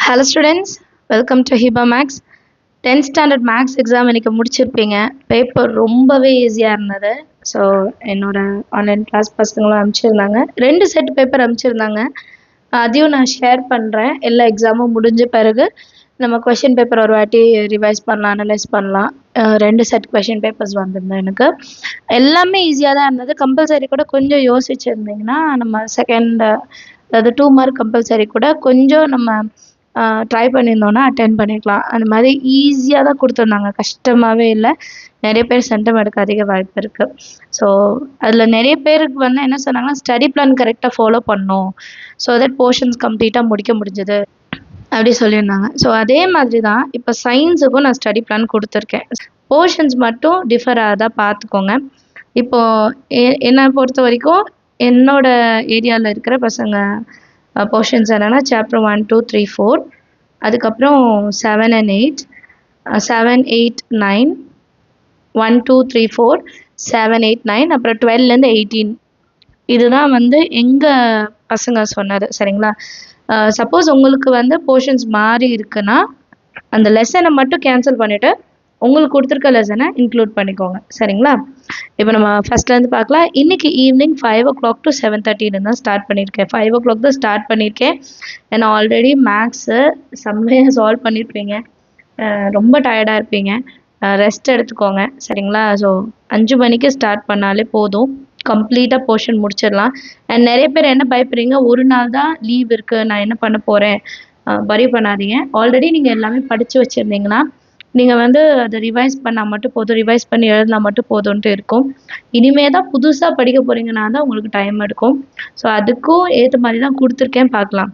Hello students, welcome to HIBA Max. 10th standard Max exam இன்னைக்கு முடிச்சிருப்பீங்க. Paper ரொம்பவே ஈஸியாக இருந்தது. ஸோ என்னோட ஆன்லைன் கிளாஸ் பசங்களும் அனுப்பிச்சிருந்தாங்க. 2 செட் பேப்பர் அனுப்பிச்சிருந்தாங்க. அதையும் நான் ஷேர் பண்ணுறேன். எல்லா எக்ஸாமும் முடிஞ்ச பிறகு நம்ம கொஷின் பேப்பர் ஒரு வாட்டி ரிவைஸ் பண்ணலாம், அனலைஸ் பண்ணலாம். 2 செட் கொஷின் பேப்பர்ஸ் வந்திருந்தேன் எனக்கு. எல்லாமே ஈஸியாக தான் இருந்தது. கம்பல்சரி கூட கொஞ்சம் யோசிச்சுருந்தீங்கன்னா நம்ம அதாவது 2 மார்க் கம்பல்சரி கூட கொஞ்சம் நம்ம ட்ரை பண்ணியிருந்தோன்னா அட்டென்ட் பண்ணிக்கலாம். அந்த மாதிரி ஈஸியாக தான் கொடுத்துருந்தாங்க, கஷ்டமாகவே இல்லை. நிறைய பேர் சென்டம் எடுக்க அதிக வாய்ப்பு இருக்குது. ஸோ அதில் நிறைய பேருக்கு வந்து என்ன சொன்னாங்கன்னா, ஸ்டடி பிளான் கரெக்டாக ஃபாலோ பண்ணணும், ஸோ தட் போர்ஷன்ஸ் கம்ப்ளீட்டாக முடிக்க முடிஞ்சது அப்படி சொல்லியிருந்தாங்க. ஸோ அதே மாதிரி தான் இப்போ சயின்ஸுக்கும் நான் ஸ்டடி பிளான் கொடுத்துருக்கேன். போர்ஷன்ஸ் மட்டும் டிஃபர் ஆகாதா பார்த்துக்கோங்க. இப்போது என்னை பொறுத்த வரைக்கும் என்னோட ஏரியாவில் இருக்கிற பசங்க போர்ஷன்ஸ் என்னென்னா சாப்டர் 1, 2, 3, 4, அதுக்கப்புறம் 7 and 8, 7, 8, 9, 1, 2, 3, 4, 7, 8, 9, அப்புறம் 12லேருந்து 18. இதுதான் வந்து எங்கள் பசங்க சொன்னது. சரிங்களா? சப்போஸ் உங்களுக்கு வந்து போர்ஷன்ஸ் மாறி இருக்குன்னா அந்த லெசனை மட்டும் கேன்சல் பண்ணிவிட்டு உங்களுக்கு கொடுத்துருக்க லெசனை இன்க்ளூட் பண்ணிக்கோங்க. சரிங்களா? இப்போ நம்ம ஃபஸ்ட்லேருந்து பார்க்கலாம். இன்றைக்கி ஈவினிங் 5 o'clock to 7:30 தான் ஸ்டார்ட் பண்ணியிருக்கேன். 5 o'clock தான் ஸ்டார்ட் பண்ணியிருக்கேன். ஏன்னா ஆல்ரெடி மேக்ஸு செம்மையாக சால்வ் பண்ணியிருப்பீங்க. ரொம்ப டயர்டாக இருப்பீங்க. ரெஸ்ட் எடுத்துக்கோங்க. சரிங்களா? ஸோ 5 மணிக்கு ஸ்டார்ட் பண்ணாலே போதும், கம்ப்ளீட்டாக போர்ஷன் முடிச்சிடலாம். அண்ட் நிறைய பேர் என்ன பயப்படுறீங்க, ஒரு நாள் தான் லீவ் இருக்குது, நான் என்ன பண்ண போகிறேன், வரி பண்ணாதீங்க. ஆல்ரெடி நீங்கள் எல்லாமே படித்து வச்சுருந்தீங்கன்னா நீங்கள் வந்து அதை ரிவைஸ் பண்ணால் மட்டும் போதும், ரிவைஸ் பண்ணி எழுதினா மட்டும் போதும்ன்ட்டு இருக்கும். இனிமே தான் புதுசாக படிக்க போகிறீங்கன்னா தான் உங்களுக்கு டைம் எடுக்கும். ஸோ அதுக்கும் ஏற்ற மாதிரி தான் கொடுத்துருக்கேன், பார்க்கலாம்.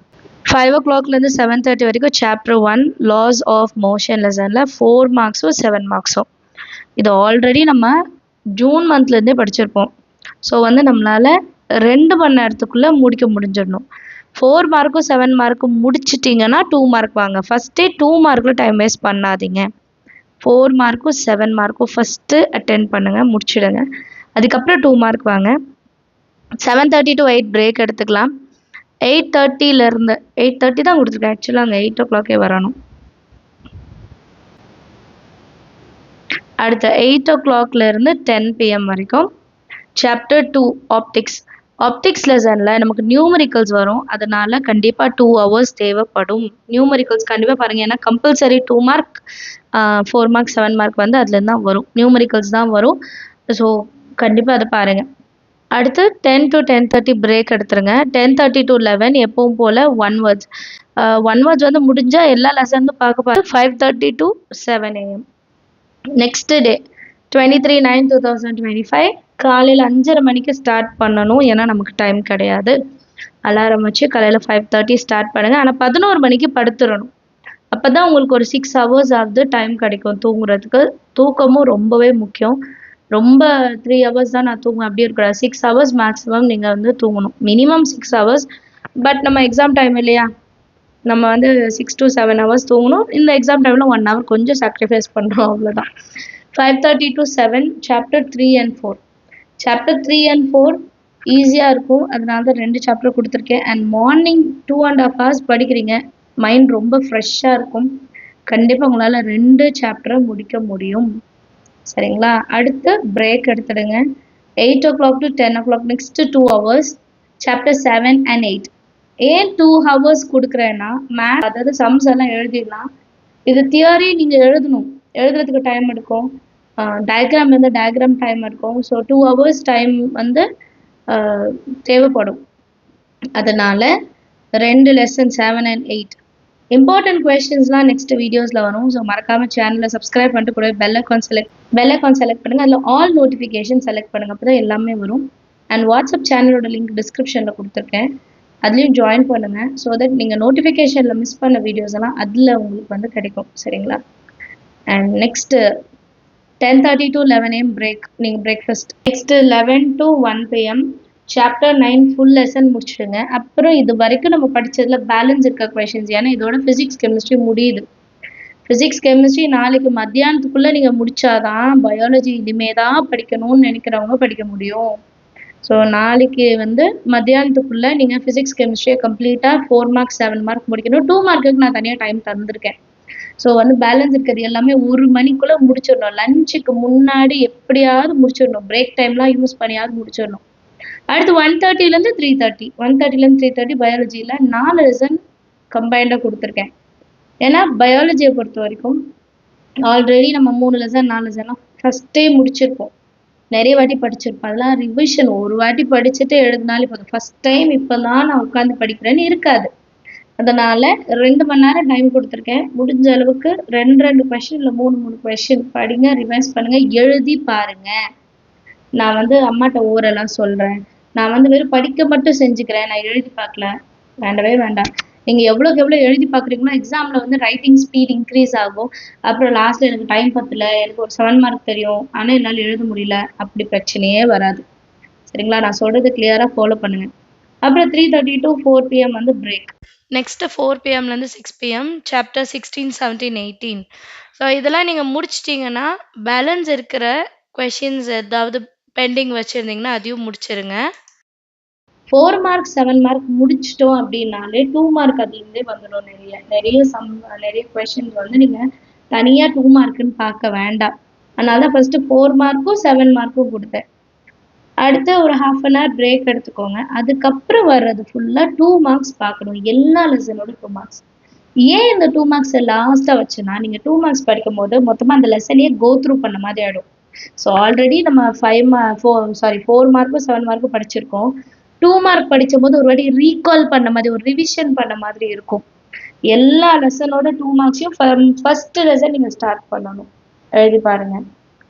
5 o'clockலேருந்து 7:30 வரைக்கும் சாப்டர் 1 லாஸ் ஆஃப் மோஷன் லெசனில் 4 மார்க்ஸும் 7 மார்க்ஸும். இது ஆல்ரெடி நம்ம ஜூன் மந்த்லேருந்தே படிச்சிருப்போம். ஸோ வந்து நம்மளால் 2 மணி நேரத்துக்குள்ளே முடிக்க முடிஞ்சிடணும். 4 மார்க்கும் 7 மார்க்கும் முடிச்சிட்டிங்கன்னா 2 மார்க் வாங்க. ஃபஸ்ட்டே 2 மார்க்கில் டைம் வேஸ்ட் பண்ணாதீங்க. 4 மார்க்கும் 7 மார்க்கும் ஃபஸ்ட்டு அட்டென்ட் பண்ணுங்கள், முடிச்சிடுங்க. அதுக்கப்புறம் 2 மார்க் வாங்க. 7:30 to 8 பிரேக் எடுத்துக்கலாம். 8:30 8:30 தான் கொடுத்துருக்கேன். ஆக்சுவலாக அங்கே 8 o'clock வரணும். அடுத்த 8 o'clockலேருந்து 10 PM வரைக்கும் சாப்டர் 2 ஆப்டிக்ஸ் லெசனில் நமக்கு நியூமரிக்கல்ஸ் வரும். அதனால் கண்டிப்பாக 2 hours தேவைப்படும். நியூமரிக்கல்ஸ் கண்டிப்பாக பாருங்கள். ஏன்னா கம்பல்சரி 2 மார்க் 4 மார்க் 7 மார்க் வந்து அதுலேருந்து தான் வரும், நியூமரிக்கல்ஸ் தான் வரும். ஸோ கண்டிப்பாக அதை பாருங்கள். அடுத்து 10 to 10:30 பிரேக் எடுத்துருங்க. 10:30 to 11 எப்பவும் போல் 1 words வந்து முடிஞ்சால் எல்லா லெசனும் பார்க்க 5:30 to 7 AM. நெக்ஸ்ட் டே 23/9/2025 காலையில் 5:30 மணிக்கு ஸ்டார்ட் பண்ணணும். ஏன்னா நமக்கு டைம் கிடையாது. அலாரம் வச்சு காலையில் 5:30 ஸ்டார்ட் பண்ணுங்கள். ஆனால் 11 மணிக்கு படுத்துடணும். அப்போ தான் உங்களுக்கு ஒரு 6 hours ஆகுது டைம் கிடைக்கும் தூங்குறதுக்கு. தூக்கமும் ரொம்பவே முக்கியம். ரொம்ப 3 hours தான் நான் தூங்குவேன் அப்படி இருக்கக்கூடாது. 6 hours மேக்ஸிமம் நீங்கள் வந்து தூங்கணும். Minimum 6 hours. பட் நம்ம எக்ஸாம் டைம் இல்லையா, நம்ம வந்து 6 to 7 hours தூங்கணும். இந்த எக்ஸாம் டைமில் 1 hour கொஞ்சம் சாக்ரிஃபைஸ் பண்ணுறோம், அவ்வளோதான். 5:30 to 7 chapter 3 and 4. Chapter 3 and 4 ஈஸியாக இருக்கும். அதனால தான் 2 சாப்டர் கொடுத்துருக்கேன். அண்ட் மார்னிங் 2.5 hours படிக்கிறீங்க, மைண்ட் ரொம்ப ஃப்ரெஷ்ஷாக இருக்கும். கண்டிப்பாக உங்களால் 2 சாப்டரை முடிக்க முடியும். சரிங்களா? அடுத்து பிரேக் எடுத்துடுங்க. 8 o'clock to 10 o'clock next 2 hours chapter 7 and 8. ஏன் 2 hours கொடுக்குறேன்னா, மேத்ஸ் அதாவது சம்ஸ் எல்லாம் எழுதிடலாம். இது தியரி நீங்கள் எழுதுறதுக்கு டைம் எடுக்கும். டயக்ராம் இருந்தால் டயக்ராம் டைம் எடுக்கும். ஸோ 2 hours டைம் வந்து தேவைப்படும். அதனால் 2 லெசன் 7 and 8 இம்பார்ட்டன்ட் கொஸ்டின்ஸ்லாம் நெக்ஸ்ட் வீடியோஸில் வரும். ஸோ மறக்காமல் சேனலை சப்ஸ்கிரைப் பண்ணிட்டு கூட பெல் ஐக்கான் செலக்ட் பண்ணுங்கள். அதில் ஆல் நோட்டிஃபிகேஷன் செலக்ட் பண்ணுங்கள், அப்போ தான் எல்லாமே வரும். அண்ட் வாட்ஸ்அப் சேனலோட லிங்க் டிஸ்கிரிப்ஷனில் கொடுத்துருக்கேன், அதுலேயும் ஜாயின் பண்ணுங்கள். ஸோ தட் நீங்கள் நோட்டிஃபிகேஷனில் மிஸ் பண்ண வீடியோஸ் எல்லாம் அதில் உங்களுக்கு வந்து கிடைக்கும். சரிங்களா? And next 10:30 to 11 AM break, நீங்கள் breakfast. Next 11 to 1 PM chapter 9 full lesson முடிச்சுடுங்க. அப்புறம் இது வரைக்கும் நம்ம படித்ததில் பேலன்ஸ் இருக்க கொஷின்ஸ், ஏன்னா இதோட ஃபிசிக்ஸ் கெமிஸ்ட்ரி முடியுது. ஃபிசிக்ஸ் கெமிஸ்ட்ரி நாளைக்கு மத்தியானத்துக்குள்ளே நீங்கள் முடித்தாதான் பயாலஜி இனிமே தான் படிக்கணும்னு நினைக்கிறவங்க படிக்க முடியும். ஸோ நாளைக்கு வந்து மத்தியானத்துக்குள்ளே நீங்கள் ஃபிசிக்ஸ் கெமிஸ்ட்ரியை கம்ப்ளீட்டாக 4 மார்க் 7 மார்க் முடிக்கணும். 2 மார்க்குக்கு நான் தனியாக டைம் தந்திருக்கேன். ஸோ வந்து பேலன்ஸ் இருக்கிறது எல்லாமே 1 மணிக்குள்ளே முடிச்சிடணும். லஞ்சுக்கு முன்னாடி எப்படியாவது முடிச்சிடணும். பிரேக் டைம்லாம் யூஸ் பண்ணியாவது முடிச்சிடணும். அடுத்து 1:30லேருந்து 3:30 1:30லேருந்து 3:30 பயாலஜியில் 4 லெசன் கம்பைண்டாக கொடுத்துருக்கேன். ஏன்னா பயாலஜியை பொறுத்த வரைக்கும் ஆல்ரெடி நம்ம 3 லெசன் 4 லெசன்லாம் ஃபஸ்ட்டே முடிச்சிருப்போம். நிறைய வாட்டி படிச்சிருப்போம். அதெல்லாம் ரிவிஷன் ஒரு வாட்டி படிச்சுட்டு எழுதினாலே போதும். ஃபஸ்ட் டைம் இப்போ தான் நான் உட்காந்து படிக்கிறேன்னு இருக்காது. அதனால 2 மணி நேரம் டைம் கொடுத்துருக்கேன். முடிஞ்ச அளவுக்கு 2 கொஷின் இல்லை 3 கொஷின் படிங்க, ரிவைஸ் பண்ணுங்க, எழுதி பாருங்க. நான் வந்து அம்மாட்ட ஓரெல்லாம் சொல்றேன். நான் வந்து வெறும் படிக்க மட்டும் செஞ்சுக்கிறேன், நான் எழுதி பார்க்கல. வேண்டவே வேண்டாம். நீங்கள் எவ்வளோக்கு எவ்வளோ எழுதி பார்க்குறீங்களோ எக்ஸாமில் வந்து ரைட்டிங் ஸ்பீட் இன்க்ரீஸ் ஆகும். அப்புறம் லாஸ்ட்டில் எனக்கு டைம் பத்தல, எனக்கு ஒரு 7 மார்க் தெரியும், ஆனால் என்னால் எழுத முடியல, அப்படி பிரச்சனையே வராது. சரிங்களா? நான் சொல்கிறது கிளியராக ஃபாலோ பண்ணுங்க. அப்புறம் 3:30 to 4 PM வந்து break. Next 4 PMலேருந்து 6 PM chapter 16, 17, 18. So இதெல்லாம் நீங்கள் முடிச்சிட்டிங்கன்னா பேலன்ஸ் இருக்கிற கொஷின்ஸ் ஏதாவது பெண்டிங் வச்சுருந்தீங்கன்னா அதையும் முடிச்சிருங்க. 4 மார்க் 7 மார்க் முடிச்சிட்டோம் அப்படின்னாலே 2 மார்க் அதுலேருந்தே வந்துடும். நிறைய கொஷின்ஸ் வந்து நீங்கள் தனியாக 2 மார்க்குன்னு பார்க்க வேண்டாம். அதனால தான் ஃபஸ்ட்டு 4 மார்க்கும் 7 மார்க்கும் கொடுத்தேன். அடுத்து ஒரு 1/2 an hour பிரேக் எடுத்துக்கோங்க. அதுக்கப்புறம் வர்றது ஃபுல்லாக 2 மார்க்ஸ் பார்க்கணும். எல்லா லெசனோட 2 மார்க்ஸ். ஏன் இந்த 2 மார்க்ஸை லாஸ்ட்டாக வச்சுன்னா, நீங்கள் 2 மார்க்ஸ் படிக்கும் போது மொத்தமாக அந்த லெசனையே கோ த்ரூ பண்ண மாதிரி ஆகிடும். ஸோ ஆல்ரெடி நம்ம 4 மார்க்கும் 7 மார்க்கும் படிச்சிருக்கோம். 2 மார்க் படிக்கும் போது ஒரு வாட்டி ரீகால் பண்ண மாதிரி, ஒரு ரிவிஷன் பண்ண மாதிரி இருக்கும். எல்லா லெசனோட 2 மார்க்ஸையும் ஃபர்ஸ்ட் லெசன் நீங்கள் ஸ்டார்ட் பண்ணணும். எழுதி பாருங்க.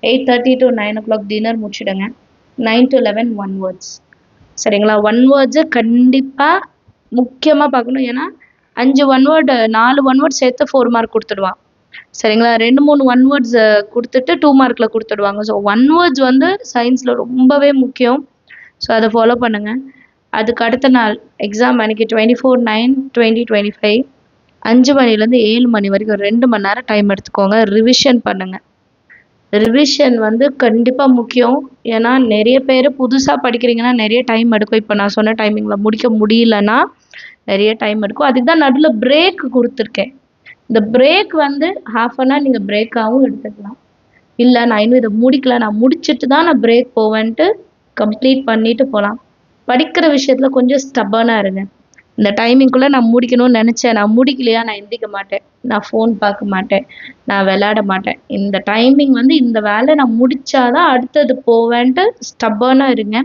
8:30 to 9 o'clock dinner முடிச்சிடுங்க. 9 to 11 1 words. சரிங்களா? 1 words கண்டிப்பாக முக்கியமாக பார்க்கணும். ஏன்னா 5 1 word 4 1 word சேர்த்து 4 மார்க் கொடுத்துடுவான். சரிங்களா? 2-3 1 words கொடுத்துட்டு 2 மார்க்கில் கொடுத்துடுவாங்க. ஸோ 1 words வந்து சயின்ஸில் ரொம்பவே முக்கியம். ஸோ அதை ஃபாலோ பண்ணுங்கள். அதுக்கு அடுத்த நாள் எக்ஸாம் அன்றைக்கி 24/9/2025 5 மணிலேருந்து 7 மணி வரைக்கும் 2 மணி நேரம் டைம் எடுத்துக்கோங்க. ரிவிஷன் பண்ணுங்கள். ரிவிஷன் வந்து கண்டிப்பாக முக்கியம். ஏன்னா நிறைய பேர் புதுசாக படிக்கிறீங்கன்னா நிறைய டைம் எடுக்கும். இப்போ நான் சொன்ன டைமிங்கில் முடிக்க முடியலன்னா நிறைய டைம் எடுக்கும். அதுக்கு தான் நடுவில் பிரேக் கொடுத்துருக்கேன். இந்த பிரேக் வந்து 1/2 an hour நீங்கள் பிரேக்காகவும் எடுத்துக்கலாம். இல்லை நான் இன்னும் இதை முடிக்கல, நான் முடிச்சுட்டு தான் நான் பிரேக் போவேன்ட்டு கம்ப்ளீட் பண்ணிட்டு போகலாம். படிக்கிற விஷயத்தில் கொஞ்சம் ஸ்டப்பனாக இருங்க. இந்த டைமிங்குள்ளே நான் முடிக்கணும்னு நினச்சேன், நான் முடிக்கலையா நான் எந்திரிக்க மாட்டேன், நான் ஃபோன் பார்க்க மாட்டேன், நான் விளையாட மாட்டேன். இந்த டைமிங் வந்து இந்த வேலை நான் முடிச்சாதான் அடுத்தது போவேன்ட்டு ஸ்டப்பனாக இருங்க.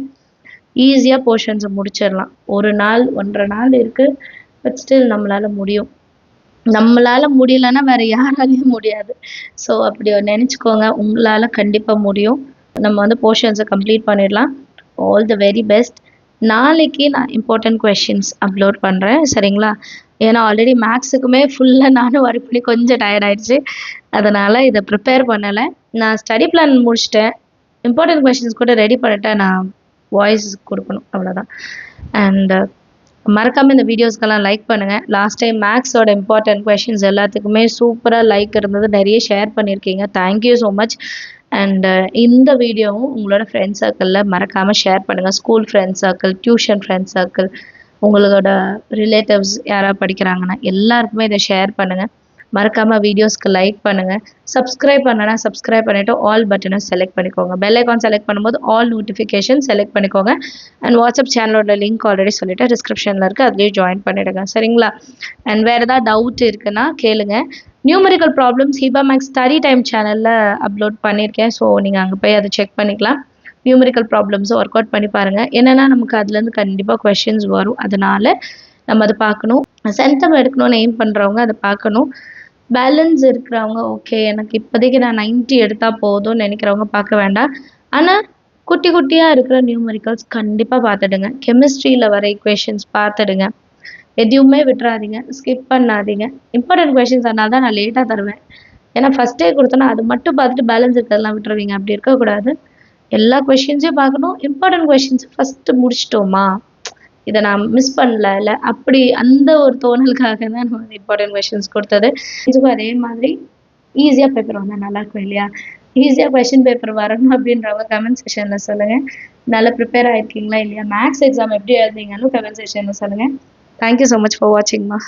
ஈஸியாக போர்ஷன்ஸை முடிச்சிடலாம். 1 நாள் 1.5 நாள் இருக்குது. பட் ஸ்டில் நம்மளால் முடியும். நம்மளால் முடியலன்னா வேறு யாராலையும் முடியாது. ஸோ அப்படி நினச்சிக்கோங்க. உங்களால் கண்டிப்பாக முடியும். நம்ம வந்து போர்ஷன்ஸை கம்ப்ளீட் பண்ணிடலாம். All the very best. நாளைக்கு நான் இம்பார்ட்டன்ட் கொஷின்ஸ் அப்லோட் பண்ணுறேன். சரிங்களா? ஏன்னா ஆல்ரெடி மேக்ஸுக்குமே ஃபுல்லாக நானும் ஒர்க் பண்ணி கொஞ்சம் டயர்ட் ஆயிடுச்சு. அதனால் இதை ப்ரிப்பேர் பண்ணலை. நான் ஸ்டடி பிளான் முடிச்சிட்டேன். இம்பார்ட்டன்ட் கொஷின்ஸ் கூட ரெடி பண்ணிட்டேன். நான் வாய்ஸ் கொடுக்கணும், அவ்வளோதான். அண்ட் மறக்காமல் இந்த வீடியோஸ்க்கெல்லாம் லைக் பண்ணுங்கள். லாஸ்ட் டைம் மேக்ஸோட இம்பார்ட்டன்ட் கொஷின்ஸ் எல்லாத்துக்குமே சூப்பராக லைக் இருந்தது. நிறைய ஷேர் பண்ணியிருக்கீங்க. Thank you so much. அண்ட் இந்த வீடியோவும் உங்களோட ஃப்ரெண்ட்ஸ் சர்க்கிளில் மறக்காமல் ஷேர் பண்ணுங்கள். School friends circle, tuition friends circle, உங்களோட ரிலேட்டிவ்ஸ் யாராவது படிக்கிறாங்கன்னா எல்லாருக்குமே இதை ஷேர் பண்ணுங்கள். மறக்காமல் வீடியோஸ்க்கு லைக் பண்ணுங்கள். சப்ஸ்கிரைப் பண்ணனா சப்ஸ்கிரைப் பண்ணிவிட்டு ஆல் பட்டனை செலக்ட் பண்ணிக்கோங்க. பெல் ஐக்கான் செலக்ட் பண்ணும்போது ஆல் நோட்டிஃபிகேஷன் செலக்ட் பண்ணிக்கோங்க. அண்ட் வாட்ஸ்அப் சேனலோட லிங்க் ஆல்ரெடி சொல்லிவிட்டு டிஸ்கிரிப்ஷனில் இருக்குது, அதுலேயே ஜாயின் பண்ணிவிடுங்க. சரிங்களா? அண்ட் வேறு ஏதாவது டவுட் இருக்குன்னா கேளுங்க. Numerical problems Hiba maths study time சேனலில் அப்லோட் பண்ணியிருக்கேன். ஸோ நீங்கள் அங்கே போய் அதை செக் பண்ணிக்கலாம். நியூமெரிக்கல் ப்ராப்ளம்ஸை ஒர்க் அவுட் பண்ணி பாருங்கள். என்னென்னா நமக்கு அதுலேருந்து கண்டிப்பாக கொஷின்ஸ் வரும். அதனால் நம்ம அதை பார்க்கணும். சென்டம் எடுக்கணும்னு எய்ம் பண்ணுறவங்க அதை பார்க்கணும். பேலன்ஸ் இருக்கிறவங்க ஓகே, எனக்கு இப்போதைக்கு நான் 90 எடுத்தால் போதும்னு நினைக்கிறவங்க பார்க்க வேண்டாம். ஆனால் குட்டி குட்டியாக இருக்கிற நியூமெரிக்கல்ஸ் கண்டிப்பாக பார்த்துடுங்க. கெமிஸ்ட்ரியில் வர ஈக்குவேஷன்ஸ் பார்த்துடுங்க. எதுவுமே விட்டுறாதீங்க, ஸ்கிப் பண்ணாதீங்க. இம்பார்ட்டன்ட் கொஷின்ஸ் அதனால தான் நான் லேட்டாக தருவேன். ஏன்னா ஃபஸ்ட்டே கொடுத்தோன்னா அது மட்டும் பார்த்துட்டு பேலன்ஸ் இருக்கிறதெல்லாம் விட்டுருவீங்க. அப்படி இருக்கக்கூடாது. எல்லா கொஷின்ஸையும் பார்க்கணும். இம்பார்ட்டன்ட் கொஷின்ஸ் ஃபஸ்ட்டு முடிச்சிட்டோமா, இதை நான் மிஸ் பண்ணல இல்லை, அப்படி அந்த ஒரு தோணலுக்காக தான் நம்ம இம்பார்ட்டன்ட் கொஷின்ஸ் கொடுத்தது. இதுக்கும் அதே மாதிரி ஈஸியாக பேப்பர் வந்தால் நல்லாயிருக்கும் இல்லையா? ஈஸியாக கொஷின் பேப்பர் வரணும் அப்படின்றவங்க கமெண்ட் செக்ஷனில் சொல்லுங்கள். நல்லா ப்ரிப்பேர் ஆகிருக்கீங்களா இல்லையா? மேக்ஸ் எக்ஸாம் எப்படி எழுதிங்கன்னு கமெண்ட் செக்ஷனில் சொல்லுங்கள். Thank you so much for வாட்சிங்மா.